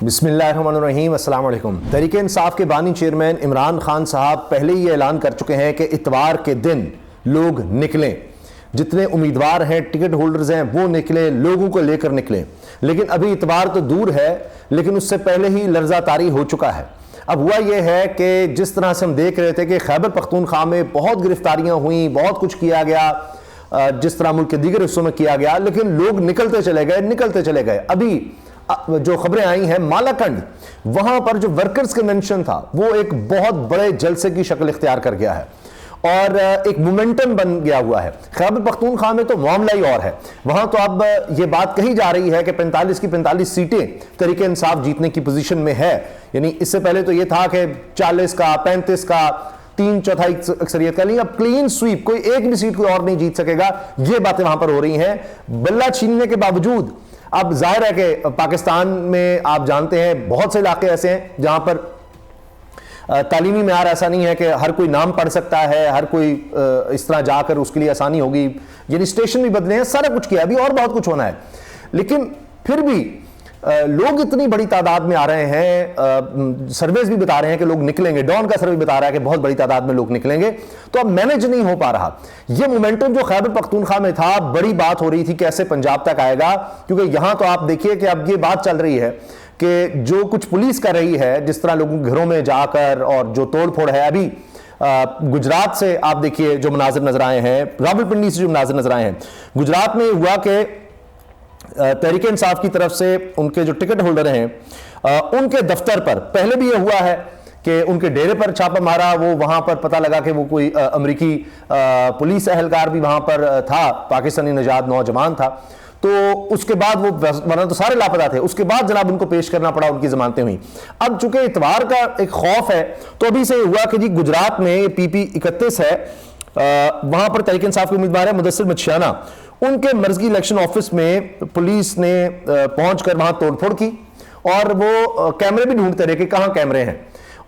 बिस्मिल्लाहिर्रहमानिर्रहीम, अस्सलाम वालेकुम। तहरीक इंसाफ के बानी चेयरमैन इमरान खान साहब पहले ही ऐलान कर चुके हैं कि इतवार के दिन लोग निकलें, जितने उम्मीदवार हैं, टिकट होल्डर्स हैं, वो निकलें, लोगों को लेकर निकलें। लेकिन अभी इतवार तो दूर है, लेकिन उससे पहले ही लर्जा तारी हो चुका है। अब हुआ यह है कि जिस तरह से हम देख रहे थे कि खैबर पख्तूनख्वा में बहुत गिरफ्तारियां हुई, बहुत कुछ किया गया, जिस तरह मुल्क के दीगर हिस्सों में किया गया, लेकिन लोग निकलते चले गए। अभी जो खबरें आई हैं, मालाकंड, वहां पर जो वर्कर्स कन्वेंशन था वो एक बहुत बड़े जलसे की शक्ल इख्तियार कर गया है और एक मोमेंटम बन गया हुआ है। खैबर पख्तूनख्वा में तो मामला ही और है। वहां तो अब यह बात कही जा रही है कि 45 की 45 सीटें तहरीक इंसाफ जीतने की पोजीशन में है। यानी इससे पहले तो यह था कि 40 का 35 का 3/4 अक्सरियत का, नहीं, अब क्लीन स्वीप, कोई एक भी सीट कोई और नहीं जीत सकेगा। ये बातें वहां पर हो रही हैं। बल्ला छीनने के बावजूद अब जाहिर है कि पाकिस्तान में आप जानते हैं बहुत से इलाके ऐसे हैं जहां पर तालीमी मेयार ऐसा नहीं है कि हर कोई नाम पढ़ सकता है, हर कोई इस तरह जाकर उसके लिए आसानी होगी। यानी स्टेशन भी बदले हैं, सारा कुछ किया, अभी और बहुत कुछ होना है। लेकिन फिर भी लोग इतनी बड़ी तादाद में आ रहे हैं, सर्वेज भी बता रहे हैं कि लोग निकलेंगे। डॉन का सर्वे बता रहा है कि बहुत बड़ी तादाद में लोग निकलेंगे। तो अब मैनेज नहीं हो पा रहा यह मोमेंटम जो खैबर पख्तूनख्वा में था। बड़ी बात हो रही थी कैसे पंजाब तक आएगा, क्योंकि यहां तो आप देखिए कि अब ये बात चल रही है कि जो कुछ पुलिस कर रही है, जिस तरह लोगों के घरों में जाकर और जो तोड़ फोड़ है, अभी गुजरात से आप देखिए जो मनाजिर नजर आए हैं, रावलपिंडी से जो मनाजिर नजर आए हैं, गुजरात में हुआ कि तहरीक इंसाफ की तरफ से उनके जो टिकट होल्डर हैं उनके दफ्तर पर पहले भी यह हुआ है कि उनके डेरे पर छापा मारा। वो वहां पर पता लगा कि वो कोई अमरीकी पुलिस एहलकार भी वहां पर था, पाकिस्तानी नजाद नौजवान था। तो उसके बाद वो, वरना तो सारे लापता थे, उसके बाद जनाब उनको पेश करना पड़ा, उनकी जमानतें हुई। अब चूंकि इतवार का एक खौफ है, तो अभी से हुआ कि जी गुजरात में PP 31 है, वहां पर तहरीक इंसाफ के उम्मीदवार है मुदस्सिर मछियाना। उनके मर्जी इलेक्शन ऑफिस में पुलिस ने पहुंचकर वहां तोड़फोड़ की और वो कैमरे भी ढूंढते रहे कि कहां कैमरे हैं,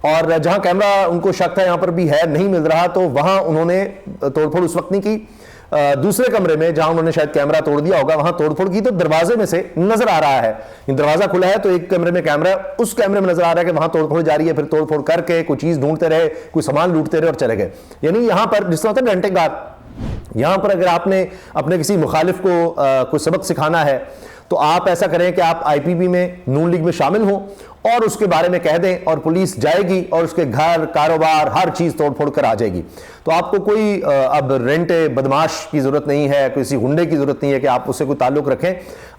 और जहां कैमरा उनको शक था यहां पर भी है, नहीं मिल रहा, तो वहां उन्होंने तोड़फोड़ उस वक्त नहीं की। दूसरे कमरे में जहां उन्होंने शायद कैमरा तोड़ दिया होगा, वहां तोड़फोड़ की, तो दरवाजे में से नजर आ रहा है, दरवाजा खुला है तो एक कमरे में कैमरा, उस कैमरे में नजर आ रहा है कि वहां तोड़फोड़ जारी है। फिर तोड़फोड़ करके कोई चीज ढूंढते रहे, कोई सामान लूटते रहे और चले गए। यानी यहां पर जिस तरह होता है घंटेगार, यहां पर अगर आपने अपने किसी मुखालिफ को कोई सबक सिखाना है तो आप ऐसा करें कि आप IPP में, नून लीग में शामिल हों और उसके बारे में कह दें, और पुलिस जाएगी और उसके घर, कारोबार, हर चीज तोड़फोड़ कर आ जाएगी। तो आपको कोई अब रेंटे बदमाश की जरूरत नहीं है, किसी गुंडे की जरूरत नहीं है कि आप उससे कोई ताल्लुक रखें।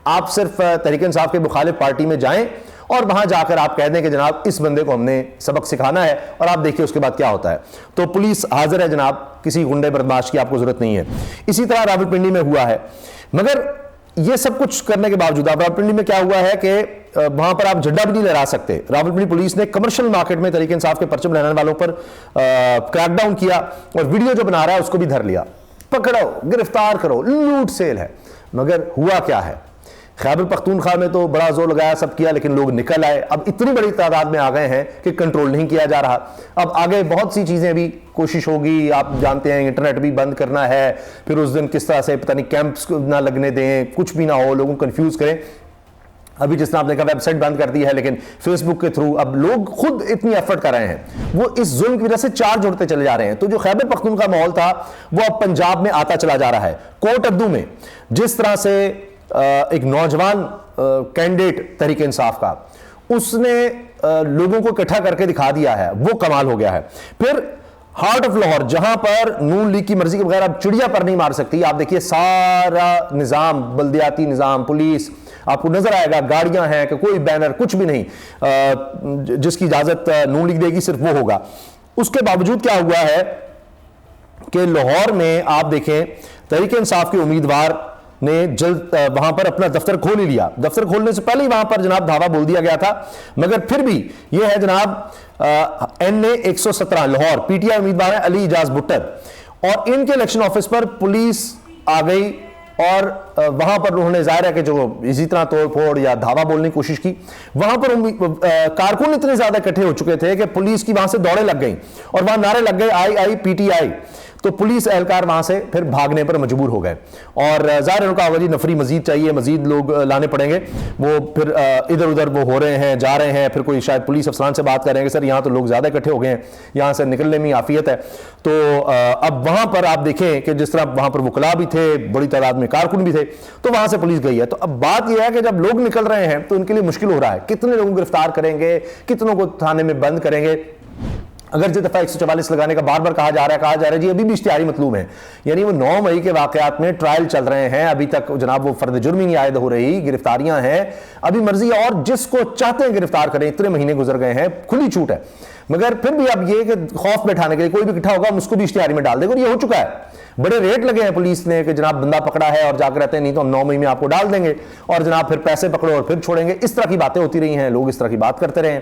आप सिर्फ तहरीक इंसाफ के मुखालिफ पार्टी में जाएं और वहां जाकर आप कह दें कि जनाब इस बंदे को हमने सबक सिखाना है, और आप देखिए उसके बाद क्या होता है। तो पुलिस हाजिर है जनाब, किसी गुंडे बदमाश की आपको जरूरत नहीं है। इसी तरह रावलपिंडी में हुआ है। मगर ये सब कुछ करने के बावजूद अब रावलपिंडी में क्या हुआ है कि वहां पर आप झंडा भी नहीं लहरा सकते। रावलपिंडी पुलिस ने कमर्शियल मार्केट में तहरीक इंसाफ के परचम लहराने वालों पर क्रैकडाउन किया और वीडियो जो बना रहा है उसको भी धर लिया। पकड़ो, गिरफ्तार करो, लूट सेल है। मगर हुआ क्या है, खैबर पख्तूनख्वा में तो बड़ा जोर लगाया, सब किया, लेकिन लोग निकल आए। अब इतनी बड़ी तादाद में आ गए हैं कि कंट्रोल नहीं किया जा रहा। अब आगे बहुत सी चीजें भी कोशिश होगी, आप जानते हैं इंटरनेट भी बंद करना है, फिर उस दिन किस तरह से पता नहीं कैंप्स ना लगने दें, कुछ भी ना हो, लोगों को कंफ्यूज करें। अभी जिस तरह आपने कहा वेबसाइट बंद कर दी है, लेकिन फेसबुक के थ्रू अब लोग खुद इतनी एफर्ट कर रहे हैं, वो इस जुल्म की वजह से चार्ज जोड़ते चले जा रहे हैं। तो जो खैबर पख्तूनख्वा का माहौल था वो अब पंजाब में आता चला जा रहा है। कोट अद्दू में जिस तरह से एक नौजवान कैंडिडेट तहरीक इंसाफ का, उसने लोगों को इकट्ठा करके दिखा दिया है, वो कमाल हो गया है। फिर हार्ट ऑफ लाहौर, जहां पर नून लीग की मर्जी के बगैर अब चिड़िया पर नहीं मार सकती, आप देखिए सारा निजाम, बल्दियाती निजाम, पुलिस, आपको नजर आएगा गाड़ियां हैं कि कोई बैनर कुछ भी नहीं, जिसकी इजाजत नून लीग देगी सिर्फ वो होगा। उसके बावजूद क्या हुआ है कि लाहौर में आप देखें तहरीक इंसाफ के उम्मीदवार ने जल्द वहां पर अपना दफ्तर खोल ही लिया। दफ्तर खोलने से पहले ही वहां पर जनाब धावा बोल दिया गया था। मगर फिर भी यह है जनाब NA 117 लाहौर, PTI उम्मीदवार है अली इजाज भुट्टर, और इनके इलेक्शन ऑफिस पर पुलिस आ गई और वहां पर उन्होंने जाहिर है कि जो इसी तरह तोड़फोड़ या धावा बोलने की कोशिश की। वहां पर कारकुन इतने ज्यादा इकट्ठे हो चुके थे कि पुलिस की वहां से दौड़े लग गई और वहां नारे लग गए IIPTI। तो पुलिस एहलकार वहां से फिर भागने पर मजबूर हो गए और जाहिर उनका आवाजी नफरी मजीद चाहिए, मजीद लोग लाने पड़ेंगे। वो फिर इधर उधर वो हो रहे हैं, जा रहे हैं, फिर कोई शायद पुलिस अफसरान से बात कर रहे हैं कि सर यहाँ तो लोग ज्यादा इकट्ठे हो गए हैं, यहाँ से निकलने में आफियत है। तो अब वहां पर आप देखें कि जिस तरह वहां पर वकला भी थे, बड़ी तादाद में कारकुन भी थे, तो वहां से पुलिस गई है। तो अब बात यह है कि जब लोग निकल रहे हैं तो उनके लिए मुश्किल हो रहा है, कितने लोगों को गिरफ्तार करेंगे, कितनों को थाने में बंद करेंगे। अगर जो दफा 144 लगाने का बार बार कहा जा रहा है जी अभी भी इश्तिहारी मतलूब है, यानी वो 9 मई के वाकयात में ट्रायल चल रहे हैं, अभी तक जनाब वो फर्द जुर्म ही नहीं आयद हो रही, गिरफ्तारियां हैं, अभी मर्जी है और जिसको चाहते हैं गिरफ्तार करें। इतने महीने गुजर गए हैं, खुली छूट है, मगर फिर भी अब ये कि खौफ बैठाने के लिए कोई भी इकट्ठा होगा उसको भी इश्तिहारी में डाल देगा। और ये हो चुका है, बड़े रेट लगे हैं पुलिस ने कि जनाब बंदा पकड़ा है और जाकर रहते हैं, नहीं तो हम 9 मई में आपको डाल देंगे और जनाब फिर पैसे पकड़ो और फिर छोड़ेंगे। इस तरह की बातें होती रही हैं, लोग इस तरह की बात करते रहे।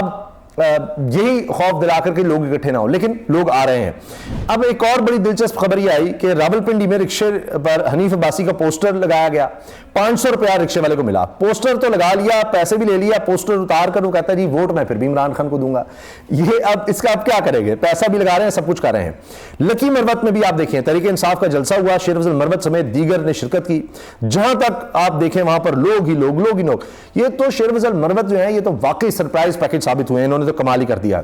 अब यही खौफ दिलाकर के लोग इकट्ठे ना हो, लेकिन लोग आ रहे हैं। अब एक और बड़ी दिलचस्प खबर यह आई कि रावलपिंडी में रिक्शे पर हनीफ अब्बासी का पोस्टर लगाया गया, 500 रुपया रिक्शे वाले को मिला। पोस्टर तो लगा लिया, पैसे भी ले लिया, पोस्टर उतार कर वो कहता है जी वोट मैं फिर भी इमरान खान को दूंगा। ये अब इसका अब क्या करेंगे, पैसा भी लगा रहे हैं, सब कुछ कर रहे हैं। लकी मरवत में भी आप देखें तहरीक इंसाफ का जलसा हुआ, शेर अफजल मरवत समेत दीगर ने शिरकत की। जहां तक आप देखें वहां पर लोग ही लोग। ये तो शेर अफजल मरवत जो है ये तो वाकई सरप्राइज पैकेज साबित हुए, इन्होंने तो कमाल ही कर दिया।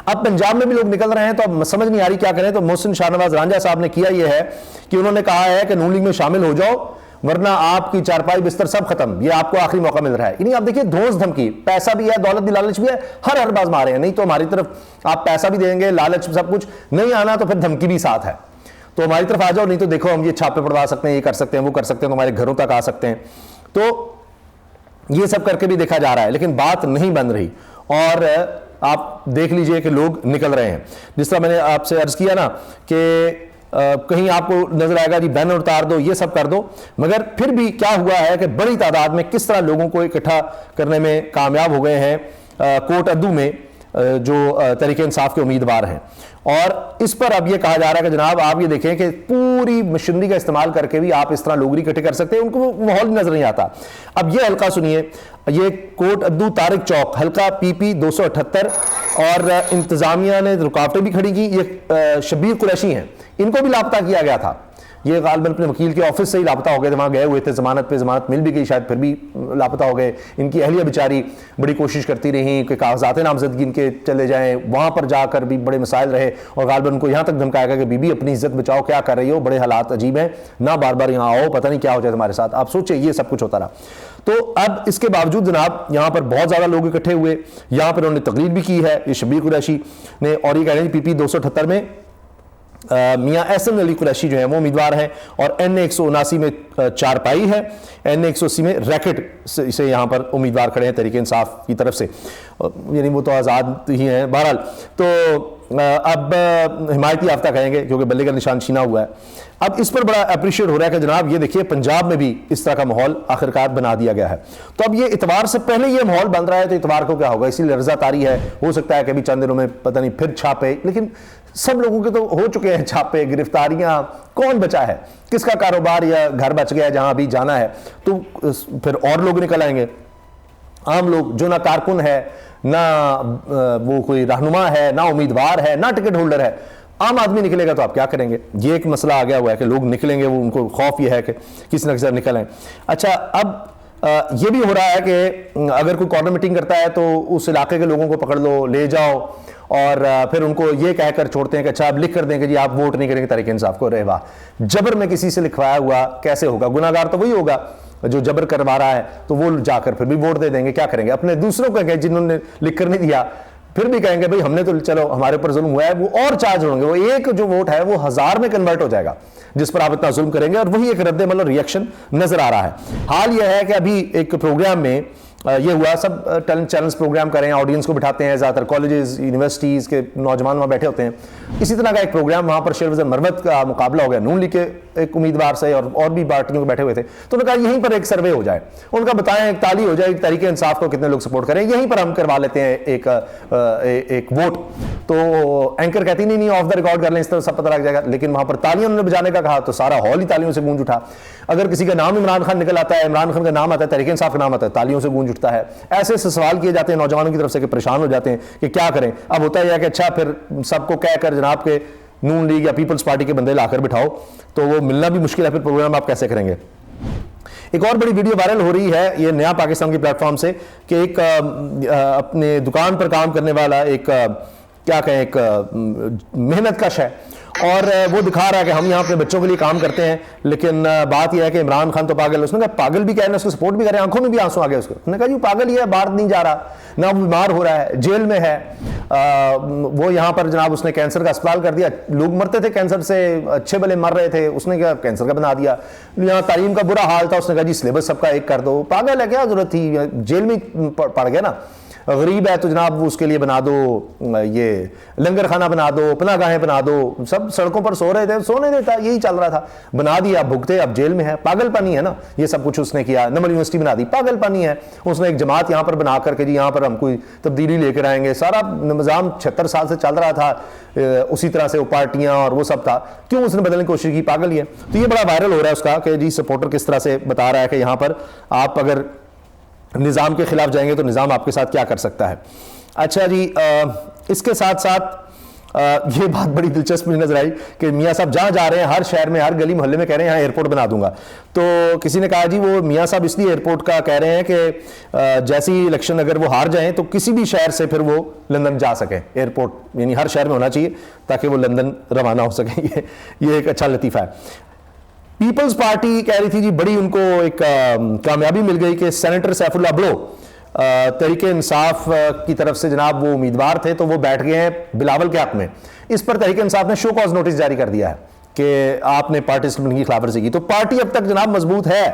अब पंजाब में भी लोग निकल रहे हैं तो अब समझ नहीं आ रही क्या करें। तो मोहसिन शाहनवाज रांझा साहब ने किया यह है कि उन्होंने कहा है कि नून लीग में शामिल हो जाओ वरना आपकी चारपाई बिस्तर सब खत्म, ये आपको आखिरी मौका मिल रहा है। यानी आप देखिए धोस धमकी, पैसा भी है, दौलत भी, लालच भी है, हर बाज मारे हैं। नहीं तो हमारी तरफ आप पैसा भी देंगे, लालच सब कुछ, नहीं आना तो फिर धमकी भी साथ है, तो हमारी तरफ आ जाओ, नहीं तो देखो हम ये छापे पड़वा सकते हैं, ये कर सकते हैं, वो कर सकते हैं, तुम्हारे घरों तक आ सकते हैं। तो ये सब करके भी देखा जा रहा है, लेकिन बात नहीं बन रही और आप देख लीजिए कि लोग निकल रहे हैं। जिस तरह मैंने आपसे अर्ज किया ना कि कहीं आपको नजर आएगा जी बैनर उतार दो, ये सब कर दो, मगर फिर भी क्या हुआ है कि बड़ी तादाद में किस तरह लोगों को इकट्ठा करने में कामयाब हो गए हैं कोट अद्दू में जो तहरीक इंसाफ के उम्मीदवार हैं। और इस पर अब यह कहा जा रहा है कि जनाब आप ये देखें कि पूरी मशीनरी का इस्तेमाल करके भी आप इस तरह लोग इकट्ठे कर सकते हैं, उनको माहौल नजर नहीं आता। अब ये हल्का सुनिए, ये कोट अद्दू तारिक चौक हल्का PP 278 और इंतजामिया ने रुकावटें भी खड़ी की। ये शबीर कुरैशी हैं, इनको भी लापता किया गया था। ये गालिबन अपने वकील के ऑफिस से ही लापता हो गए थे, वहाँ गए हुए थे जमानत पे, जमानत मिल भी गई शायद, फिर भी लापता हो गए। इनकी अहलिया बेचारी बड़ी कोशिश करती रही कि कागजात नामजदगी इनके चले जाएं, वहाँ पर जाकर भी बड़े मसाइल रहे और गालिबन उनको यहाँ तक धमकाया गया कि बीबी अपनी इज्जत बचाओ, क्या कर रही हो, बड़े हालात अजीब हैं, ना बार बार यहाँ आओ, पता नहीं क्या हो जाए तुम्हारे साथ। आप सोचिए ये सब कुछ होता रहा। तो अब इसके बावजूद जनाब यहाँ पर बहुत ज़्यादा लोग इकट्ठे हुए, यहाँ पर उन्होंने तकरीर भी की है ये शबीर कुरैशी ने, और ये कह रहे हैं PP 278 में मियाँ एहसन अली कुरैशी जो है वो उम्मीदवार हैं और NA 179 में चारपाई है, NA 180 में रैकेट से यहाँ पर उम्मीदवार खड़े हैं तहरीक इंसाफ की तरफ से, यानी वो तो आज़ाद ही हैं। बहरहाल तो अब हिमायती याफ्ता कहेंगे क्योंकि बल्ले का निशान छीना हुआ है। अब इस पर बड़ा अप्रिशिएट हो रहा है कि जनाब ये देखिए पंजाब में भी इस तरह का माहौल आखिरकार बना दिया गया है। तो अब ये इतवार से पहले ये माहौल बन रहा है, तो इतवार को क्या होगा, इसीलिए रजा तारी है। हो सकता है कि अभी चंद दिनों में पता नहीं फिर छापे, लेकिन सब लोगों के तो हो चुके हैं छापे, गिरफ्तारियां, कौन बचा है, किसका कारोबार या घर बच गया जहां अभी जाना है, तो फिर और लोग निकल आएंगे। आम लोग जो ना कारकुन है, ना वो कोई रहनुमा है, ना उम्मीदवार है, ना टिकट होल्डर है, आम आदमी निकलेगा तो आप क्या करेंगे। ये एक मसला आ गया हुआ है कि लोग निकलेंगे, वो उनको खौफ ये है कि किसी न किसी निकल आए। अच्छा, अब ये भी हो रहा है कि अगर कोई कॉर्नर मीटिंग करता है तो उस इलाके के लोगों को पकड़ लो, ले जाओ और फिर उनको ये कहकर छोड़ते हैं कि अच्छा आप लिख कर देंगे जी आप वोट नहीं करेंगे तहरीक इंसाफ को। रहे वाह, जबर में किसी से लिखवाया हुआ कैसे होगा, गुनाहगार तो वही होगा जो जबर करवा रहा है, तो वो जाकर फिर भी वोट दे देंगे। क्या करेंगे, अपने दूसरों को जिन्होंने लिख कर नहीं दिया फिर भी कहेंगे भाई हमने तो चलो हमारे ऊपर जुल्म हुआ है, वो और चार्ज होंगे, वो एक जो वोट है वो 1000 में कन्वर्ट हो जाएगा जिस पर आप इतना जुल्म करेंगे, और वही एक रद्द-ए-अमल रिएक्शन नजर आ रहा है। हाल यह है कि अभी एक प्रोग्राम में ये हुआ, सब टैलेंट चैलेंज प्रोग्राम करें, ऑडियंस को बिठाते हैं, ज़्यादातर कॉलेजेस यूनिवर्सिटीज़ के नौजवान वहाँ बैठे होते हैं। इसी तरह का एक प्रोग्राम वहाँ पर शेर अफजल मरवत का मुकाबला हो गया नून लीग के एक उम्मीदवार से, और भी पार्टियों के बैठे हुए थे। तो उन्होंने कहा यहीं पर एक सर्वे हो जाए, उनका बताएं, एक ताली हो जाए, तहरीक इंसाफ को कितने लोग सपोर्ट करें, यहीं पर हम करवा लेते हैं एक वोट। तो एंकर कहती नहीं ऑफ द रिकॉर्ड कर लें, इस तरह सब पता लग जाएगा। लेकिन वहाँ पर तालियां उन्होंने बजाने का कहा तो सारा हॉल ही तालियों से गूंज उठा। अगर किसी का नाम इमरान खान निकल आता है, इमरान खान का नाम आता है, तहरीक इंसाफ का नाम आता है, तालियों से गूंज गूंज उठता है। ऐसे ऐसे सवाल किए जाते हैं नौजवानों की तरफ से कि परेशान हो जाते हैं कि क्या करें। अब होता यह है कि अच्छा फिर सबको कहकर जनाब के नून लीग या पीपल्स पार्टी के बंदे लाकर बिठाओ, तो वो मिलना भी मुश्किल है, फिर प्रोग्राम आप कैसे करेंगे। एक और बड़ी वीडियो वायरल हो रही है ये नया पाकिस्तान के प्लेटफॉर्म से कि एक अपने दुकान पर काम करने वाला एक क्या कहें एक मेहनत कश है और वो दिखा रहा है कि हम यहाँ अपने बच्चों के लिए काम करते हैं, लेकिन बात यह है कि इमरान खान तो पागल है। उसने कहा पागल भी कह रहे हैं, उसको सपोर्ट भी कर रहे हैं, आंखों में भी आंसू आ गए उसको। उसने कहा जी पागल ही है, बाहर नहीं जा रहा, ना वो बीमार हो रहा है, जेल में है, वो यहाँ पर जनाब उसने कैंसर का अस्पताल कर दिया। लोग मरते थे कैंसर से, अच्छे भले मर रहे थे, उसने क्या कैंसर का बना दिया। यहाँ तालीम का बुरा हाल था, उसने कहा जी सिलेबस सबका एक कर दो। पागल है, क्या जरूरत थी, जेल में पड़ गया ना। गरीब है तो जनाब वो उसके लिए बना दो, ये लंगर खाना बना दो, पनागाहें बना दो। सब सड़कों पर सो रहे थे, सोने देता, यही चल रहा था, बना दिया, भुगते, अब जेल में है। पागलपनी है ना ये सब कुछ उसने किया। नमल यूनिवर्सिटी बना दी, पागलपनी है। उसने एक जमात यहाँ पर बना करके जी यहाँ पर हम कोई तब्दीली लेकर आएंगे। सारा निज़ाम 76 साल से चल रहा था उसी तरह से, वो पार्टियां और वो सब था, क्यों उसने बदलने की कोशिश की, पागल ही है। तो ये बड़ा वायरल हो रहा है उसका कि जी सपोर्टर किस तरह से बता रहा है कि यहाँ पर आप अगर निज़ाम के खिलाफ जाएंगे तो निज़ाम आपके साथ क्या कर सकता है। अच्छा जी, इसके साथ साथ ये बात बड़ी दिलचस्प मुझे नजर आई कि मियाँ साहब जहाँ जा रहे हैं हर शहर में, हर गली मोहल्ले में कह रहे हैं यहाँ एयरपोर्ट बना दूंगा। तो किसी ने कहा जी वो मियाँ साहब इसलिए एयरपोर्ट का कह रहे हैं कि जैसी इलेक्शन अगर वो हार जाएं तो किसी भी शहर से फिर वो लंदन जा सके। एयरपोर्ट यानी हर शहर में होना चाहिए ताकि वो लंदन रवाना हो सके। ये एक अच्छा लतीफ़ा है। पीपल्स पार्टी कह रही थी जी बड़ी उनको एक कामयाबी मिल गई कि सेनेटर सैफुल्लाह बड़ो तहरीके इंसाफ की तरफ से जनाब वो उम्मीदवार थे, तो वो बैठ गए हैं बिलावल के हक में। इस पर तहरीके इंसाफ ने शो कॉज नोटिस जारी कर दिया है कि आपने पार्टी डिसिप्लिन की खिलाफवर्जी की। तो पार्टी अब तक जनाब मजबूत है।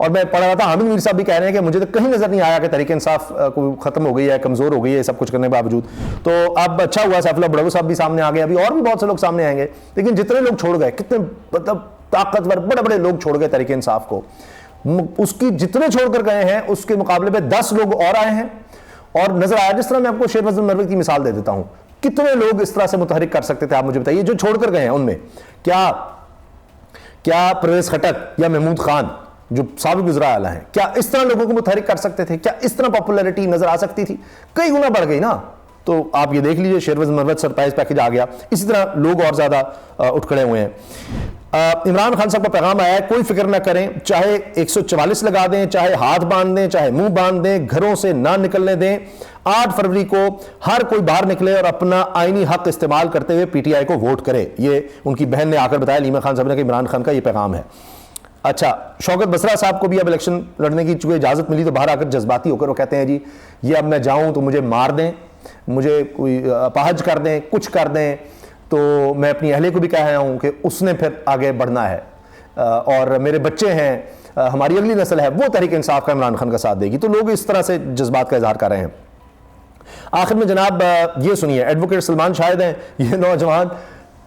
और मैं पढ़ रहा था हामिद मीर साहब भी कह रहे हैं कि मुझे तो कहीं नजर नहीं आया कि तहरीके इंसाफ को खत्म हो गई है, कमजोर हो गई है सब कुछ करने के बावजूद। तो अब अच्छा हुआ सैफुल्लाह बड़ो साहब भी सामने आ गए, अभी और भी बहुत से लोग सामने आएंगे। लेकिन जितने लोग छोड़ गए, कितने मतलब ताकतवर बड़े बड़े लोग छोड़ गए तहरीके इंसाफ को, उसकी जितने छोड़कर गए हैं उसके मुकाबले में 10 लोग और आए हैं। और नजर आया, जिस तरह मैं आपको शेर वज़न मरवी की मिसाल दे देता हूं, कितने लोग इस तरह से मुतहरिक कर सकते थे आप मुझे बताइए, जो छोड़कर गए हैं उनमें। क्या परवेज खटक या महमूद खान जो साबिक वज़ीर आला हैं, क्या इस तरह लोगों को मुतहरिक कर सकते थे? क्या इस तरह पॉपुलैरिटी नजर आ सकती थी? कई गुना बढ़ गई ना। तो आप ये देख लीजिए शेर वज़न मरवी सरप्राइज पैकेज आ गया। इसी तरह लोग और ज्यादा उठ खड़े हुए हैं। इमरान खान साहब का पैगाम आया है, कोई फिक्र ना करें, चाहे 144 लगा दें, चाहे हाथ बांध दें, चाहे मुंह बांध दें, घरों से ना निकलने दें। 8 फरवरी को हर कोई बाहर निकले और अपना आईनी हक इस्तेमाल करते हुए पीटीआई को वोट करे। ये उनकी बहन ने आकर बताया, लीमा खान साहब ने, कि इमरान खान का ये पैगाम है। अच्छा, शौकत बसरा साहब को भी अब इलेक्शन लड़ने की चूंकि इजाजत मिली तो बाहर आकर जज्बाती होकर वो कहते हैं जी ये अब मैं जाऊं तो मुझे मार दें, मुझे कोई अपाहज कर दें, कुछ कर दें। तो मैं अपनी अहले को भी कह रहा हूं कि उसने फिर आगे बढ़ना है और मेरे बच्चे हैं, हमारी अगली नस्ल है, वो तहरीक इंसाफ का इमरान खान का साथ देगी। तो लोग इस तरह से जज्बात का इजहार कर रहे हैं। आखिर में जनाब ये सुनिए, एडवोकेट सलमान शाहिद हैं, ये नौजवान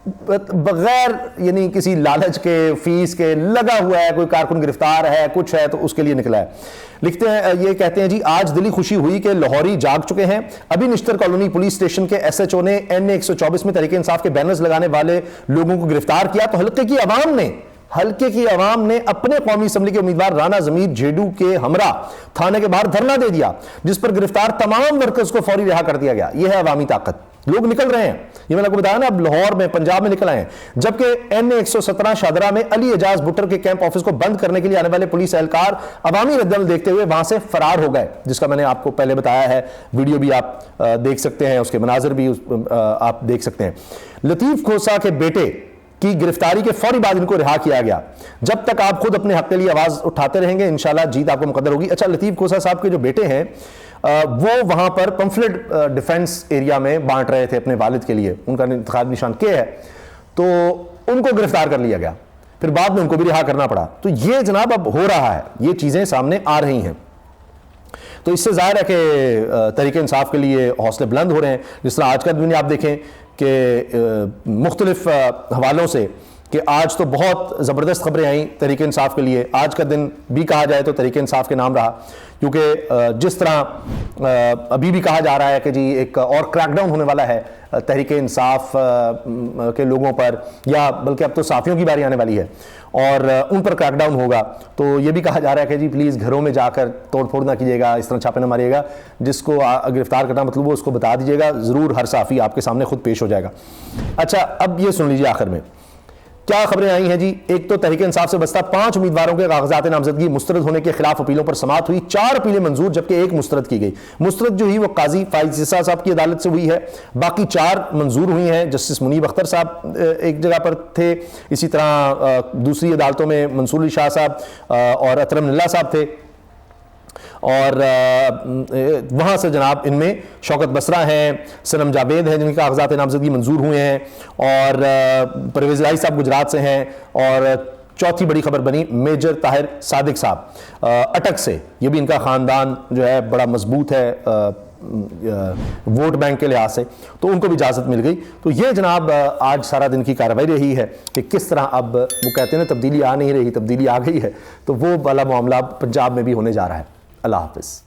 बगैर यानी किसी लालच के, फीस के लगा हुआ है, कोई कारकुन गिरफ्तार है, कुछ है तो उसके लिए निकला है। लिखते हैं, ये कहते हैं जी आज दिली खुशी हुई कि लाहौरी जाग चुके हैं। अभी निश्तर कॉलोनी पुलिस स्टेशन के एसएचओ ने NA 124 में तहरीके इंसाफ के बैनर्स लगाने वाले लोगों को गिरफ्तार किया तो हल्के की आवाम ने अपने कौमी असम्बली के उम्मीदवार राना जमीर जेडू के हमरा थाने के बाहर धरना दे दिया, जिस पर गिरफ्तार तमाम वर्कर्स को फौरी रिहा कर दिया गया। यह है अवामी ताकत। लोग निकल रहे हैं, ये मैंने आपको बताया ना, अब लाहौर में, पंजाब में निकल आए हैं। जबकि NA 117 शादरा में अली एजाज भुट्टर के कैंप ऑफिस को बंद करने के लिए आने वाले पुलिस एहलकार अवामी रद्दमल देखते हुए वहां से फरार हो गए, जिसका मैंने आपको पहले बताया है। वीडियो भी आप देख सकते हैं, उसके मनाजर भी आप देख सकते हैं। लतीफ खोसा के बेटे की गिरफ्तारी के फौरी बाद इनको रिहा किया गया। जब तक आप खुद अपने हक के लिए आवाज उठाते रहेंगे, इंशाल्लाह जीत आपको मुकद्दर होगी। अच्छा, लतीफ खोसा साहब के जो बेटे हैं वो वहां पर पंफलेट डिफेंस एरिया में बांट रहे थे अपने वालिद के लिए, उनका इंतखाब निशान के है, तो उनको गिरफ्तार कर लिया गया, फिर बाद में उनको भी रिहा करना पड़ा। तो ये जनाब अब हो रहा है, ये चीजें सामने आ रही हैं। तो इससे जाहिर है कि तहरीके इंसाफ के लिए हौसले बुलंद हो रहे हैं। जिस तरह आज का दिन आप देखें कि मुख्तलिफ हवालों से कि आज तो बहुत ज़बरदस्त खबरें आई तहरीक इंसाफ के लिए। आज का दिन भी कहा जाए तो तहरीक इंसाफ के नाम रहा, क्योंकि जिस तरह अभी भी कहा जा रहा है कि जी एक और क्रैकडाउन होने वाला है तहरीक इंसाफ के लोगों पर, या बल्कि अब तो साफियों की बारी आने वाली है और उन पर क्रैकडाउन होगा, तो ये भी कहा जा रहा है कि जी प्लीज़ घरों में जाकर तोड़फोड़ ना कीजिएगा, इस तरह छापे ना मारिएगा, जिसको गिरफ्तार करना मतलब वो उसको बता दीजिएगा, ज़रूर हर साफ़ी आपके सामने खुद पेश हो जाएगा। अच्छा, अब ये सुन लीजिए आखिर में क्या खबरें आई हैं जी। एक तो तहरीक इंसाफ से बस्ता 5 उम्मीदवारों के कागजात नामजदगी मुस्तरद होने के खिलाफ अपीलों पर समाअत हुई, 4 अपीलें मंजूर जबकि 1 मुस्तरद की गई। मुस्तरद जो हुई वो काजी फाइज ईसा साहब की अदालत से हुई है, बाकी 4 मंजूर हुई हैं। जस्टिस मुनीब अख्तर साहब एक जगह पर थे, इसी तरह दूसरी अदालतों में मंसूर अली शाह साहब और अतरम निल्ला साहब थे, और वहाँ से जनाब इनमें शौकत बसरा हैं, सनम जावेद हैं जिनके कागजात नामजदगी मंजूर हुए हैं, और परवेज़ इलाही साहब गुजरात से हैं, और चौथी बड़ी खबर बनी मेजर ताहिर सादिक साहब अटक से। ये भी इनका ख़ानदान जो है बड़ा मजबूत है वोट बैंक के लिहाज से, तो उनको भी इजाज़त मिल गई। तो ये जनाब आज सारा दिन की कार्रवाई रही है कि किस तरह अब वो कहते हैं ना तब्दीली आ नहीं रही, तब्दीली आ गई है, तो वो वाला मामला पंजाब में भी होने जा रहा है। अल्लाह हाफ़िज़।